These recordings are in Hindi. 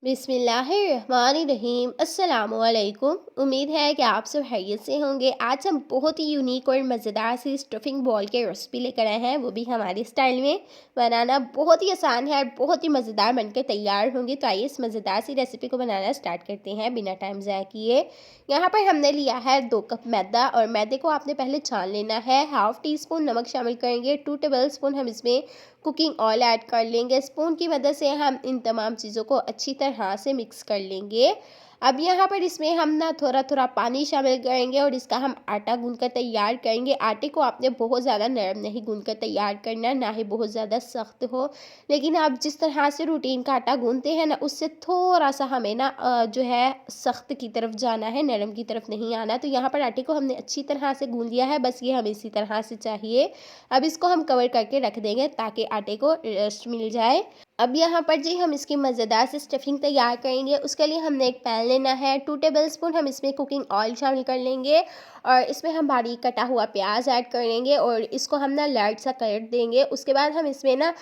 बिस्मिल्लाहिर्रहमानिर्रहीम अस्सलामुअलैकुम। उम्मीद है कि आप सब खैरियत से होंगे। आज हम बहुत ही यूनिक और मज़ेदार सी स्टफिंग बॉल के रेसिपी लेकर आए हैं, वो भी हमारे स्टाइल में। बनाना बहुत ही आसान है और बहुत ही मज़ेदार बनकर तैयार होंगे। तो आइए इस मज़ेदार सी रेसिपी को बनाना स्टार्ट करते हैं बिना टाइम ज़ाया किए। यहाँ पर हमने लिया है 2 कप मैदा और मैदे को आपने पहले छान लेना है। हाफ़ टी स्पून नमक शामिल करेंगे। 2 टेबल स्पून हम इसमें कुकिंग ऑयल ऐड कर लेंगे। स्पून की मदद से हम इन तमाम चीज़ों को अच्छी तरह से मिक्स कर लेंगे। अब यहाँ पर इसमें हम ना थोड़ा थोड़ा पानी शामिल करेंगे और इसका हम आटा गूंद कर तैयार करेंगे। आटे को आपने बहुत ज़्यादा नरम नहीं गूंद कर तैयार करना, ना ही बहुत ज़्यादा सख्त हो। लेकिन आप जिस तरह से रूटीन का आटा गूंदते हैं ना, उससे थोड़ा सा हमें ना जो है सख्त की तरफ जाना है, नरम की तरफ नहीं आना। तो यहाँ पर आटे को हमने अच्छी तरह से गूंद लिया है, बस ये हमें इसी तरह से चाहिए। अब इसको हम कवर करके रख देंगे ताकि आटे को रेस्ट मिल जाए। अब यहाँ पर जी हम इसकी मज़ेदार से स्टफिंग तैयार करेंगे। उसके लिए हमने एक पैन लेना है। 2 टेबलस्पून हम इसमें कुकिंग ऑयल शामिल कर लेंगे और इसमें हम बारीक कटा हुआ प्याज ऐड कर लेंगे और इसको हम ना लाइट सा कलर देंगे। उसके बाद हम इसमें ना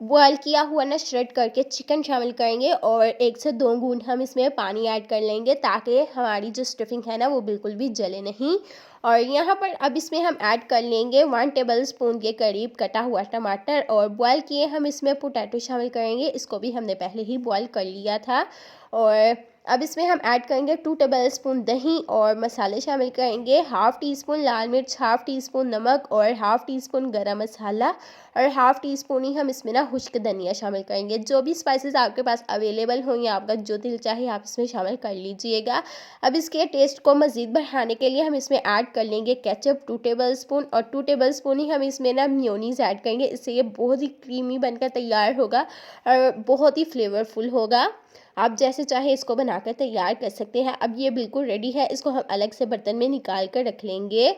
बॉयल किया हुआ ना श्रेड करके चिकन शामिल करेंगे और 1 से 2 बूंद हम इसमें पानी ऐड कर लेंगे ताकि हमारी जो स्टफिंग है ना वो बिल्कुल भी जले नहीं। और यहाँ पर अब इसमें हम ऐड कर लेंगे 1 टेबल स्पून के करीब कटा हुआ टमाटर और बॉयल किए हम इसमें पोटैटो शामिल करेंगे। इसको भी हमने पहले ही बॉयल कर लिया था। और अब इसमें हम ऐड करेंगे 2 टेबल स्पून दही और मसाले शामिल करेंगे। हाफ़ टी स्पून लाल मिर्च, हाफ़ टी स्पून नमक और हाफ़ टी स्पून गरम मसाला और हाफ़ टी स्पून ही हम इसमें ना खुश्क धनिया शामिल करेंगे। जो भी स्पाइसेस आपके पास अवेलेबल हों या आपका जो दिल चाहे आप इसमें शामिल कर लीजिएगा। अब इसके टेस्ट को मज़ीद बढ़ाने के लिए हम इसमें ऐड कर लेंगे केचप 2 टेबल स्पून और 2 टेबल स्पून ही हम इसमें ना मेयोनीज़ ऐड करेंगे। इससे ये बहुत ही क्रीमी बनकर तैयार होगा और बहुत ही फ्लेवरफुल होगा। आप जैसे चाहे इसको बनाकर तैयार कर सकते हैं। अब ये बिल्कुल रेडी है, इसको हम अलग से बर्तन में निकाल कर रख लेंगे।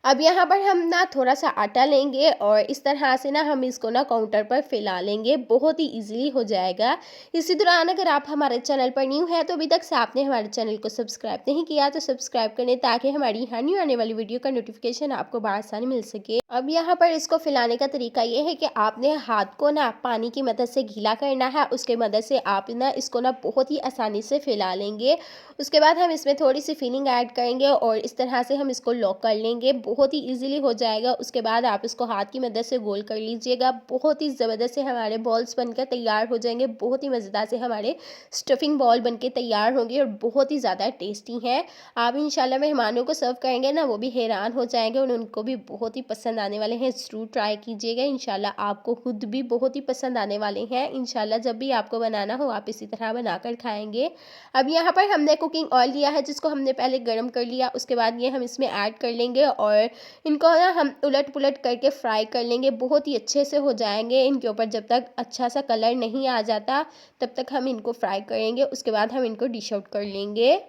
अब यहाँ पर हम ना थोड़ा सा आटा लेंगे और इस तरह से ना हम इसको ना काउंटर पर फैला लेंगे, बहुत ही इजीली हो जाएगा। इसी दौरान अगर आप हमारे चैनल पर न्यू है तो अभी तक से आपने हमारे चैनल को सब्सक्राइब नहीं किया तो सब्सक्राइब करें ताकि हमारी हर न्यू आने वाली वीडियो का नोटिफिकेशन आपको बआसानी मिल सके। अब यहाँ पर इसको फैलाने का तरीका ये है कि आपने हाथ को ना पानी की मदद से गीला करना है, उसके मदद से आप ना इसको ना बहुत ही आसानी से फैला लेंगे। उसके बाद हम इसमें थोड़ी सी फिलिंग ऐड करेंगे और इस तरह से हम इसको लॉक कर लेंगे, बहुत ही इजीली हो जाएगा। उसके बाद आप इसको हाथ की मदद से गोल कर लीजिएगा, बहुत ही ज़बरदस्त से हमारे बॉल्स बनकर तैयार हो जाएंगे। बहुत ही मज़ेदार से हमारे स्टफिंग बॉल बनके तैयार होंगे और बहुत ही ज़्यादा टेस्टी हैं। आप इंशाल्लाह मेहमानों को सर्व करेंगे ना, वो भी हैरान हो जाएंगे और उनको भी बहुत ही पसंद आने वाले हैं। ज़रूर ट्राई कीजिएगा, इंशाल्लाह आपको खुद भी बहुत ही पसंद आने वाले हैं। इंशाल्लाह जब भी आपको बनाना हो आप इसी तरह बनाकर खाएंगे। अब यहाँ पर हमने कुकिंग ऑयल लिया है जिसको हमने पहले गर्म कर लिया। उसके बाद ये हम इसमें ऐड कर लेंगे और इनको ना हम उलट पुलट करके फ्राई कर लेंगे, बहुत ही अच्छे से हो जाएंगे। इनके ऊपर जब तक अच्छा सा कलर नहीं आ जाता तब तक हम इनको फ्राई करेंगे। उसके बाद हम इनको डिश आउट कर लेंगे।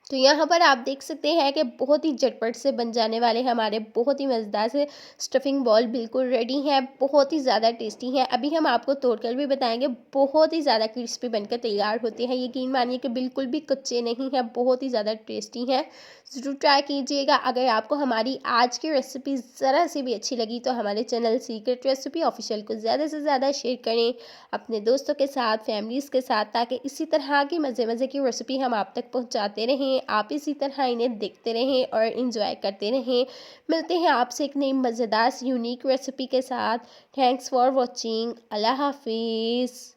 तो यहाँ पर आप देख सकते हैं कि बहुत ही झटपट से बन जाने वाले हमारे बहुत ही मज़ेदार से स्टफिंग बॉल बिल्कुल रेडी हैं, बहुत ही ज़्यादा टेस्टी हैं। अभी हम आपको तोड़कर भी बताएंगे, बहुत ही ज़्यादा क्रिस्पी बनकर तैयार होते हैं। यकीन मानिए कि बिल्कुल भी कच्चे नहीं हैं, बहुत ही ज़्यादा टेस्टी हैं। ज़रूर ट्राई कीजिएगा। अगर आपको हमारी आज की रेसिपी ज़रा सी भी अच्छी लगी तो हमारे चैनल सीक्रेट रेसिपी ऑफिशियल को ज़्यादा से ज़्यादा शेयर करें अपने दोस्तों के साथ, फैमिलीज़ के साथ, ताकि इसी तरह की मज़े मज़े की रेसिपी हम आप तक पहुँचाते रहें। आप इसी तरह इन्हें देखते रहें और इन्जॉय करते रहें। मिलते हैं आपसे एक नई मज़ेदार यूनिक रेसिपी के साथ। Thanks for watching. अल्लाह हाफिज़।